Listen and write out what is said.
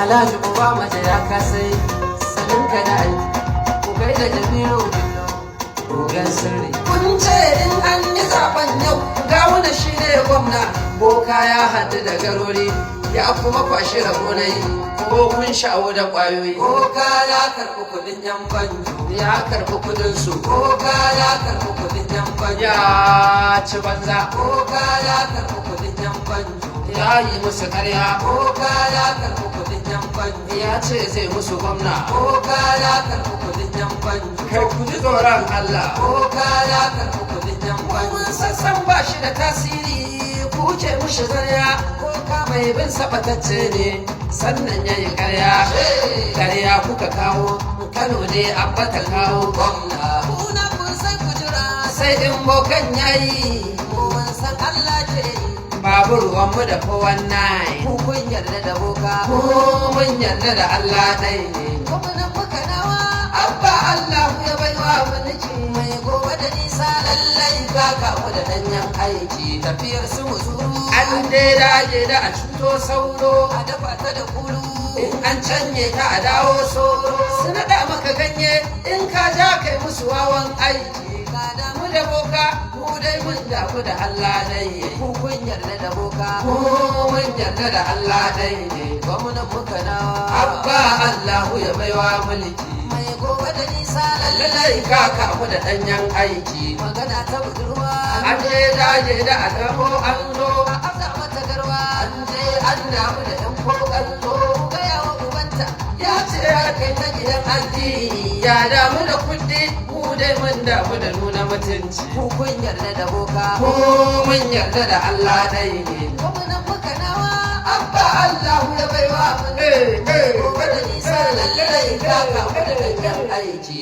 Alhaji uba mace ya kasai sanin ka da aiki ku kai da Jamilu Bello gogen sirri. Kun ce in an yi zaben yau Gawuna shi ne gwamna, boka ya haɗu da garori ya kuma kwashi rabo na yi ko kun shawo da ƙwayoyi. Boka ya karɓi kuɗin yan banjo, ya karɓi kuɗin su. Boka ya karɓi kuɗin yan banjo, ya ci banza. Boka ya karɓi kuɗin yan banjo, ya yi musu ƙarya. Boka ya karɓi kuɗin yan banjo, ya ce zai musu gwamna. Boka ya karɓi kuɗin yan banjo, kai ku ji tsoron Allah. Boka ya karɓi kuɗin yan banjo, mun sassan ba shi da tasiri ku ce mushi zarya. Boka mai bin sabatacce ne sannan ya yi ƙarya. Ƙarya kuka kawo Kano ne abba ta kawo gwamna. Kuna kun san ku jira sai in bokan yayi, mun san Allah ke yi. Babu ruwanmu da kowanne ku kun yarda da boka, ku mun yarda da Allah ɗai ne. Gwamnan muka nawa abba Allah ya baiwa mulki mai gobe da nisa, lallai ka kamu da danyen aiki tafiyar su muzuru. An dai dage da a cuto sauro a dafa ta da kulu, in an canye ta a dawo soro. Su naɗa maka ganye in ka ja kai musu wawan aiki. Ka damu da boka mu dai mun damu da Allah dai. Ku kun yarda da boka, mu mun yarda da Allah dai ne. Gwamnan muka nawa abba Allahu ya baiwa mulki mai gobe da nisa, lallai ka kamu da danyen aiki. Magana ta budurwa an je daje da a damo an zo a afta mata garwa, an je an damu da yan kokan zo gaya wa ubanta ya ce ya kai ta gidan addini. Ya damu da kuɗi mu dai mun damu da nuna mutunci. Ku kun yarda da boka, ku mun yarda da Allah dai ne. Gwamnan muka nawa abba Allah ya baiwa mu gobe da nisa, lallai ka kamu da danyen aiki.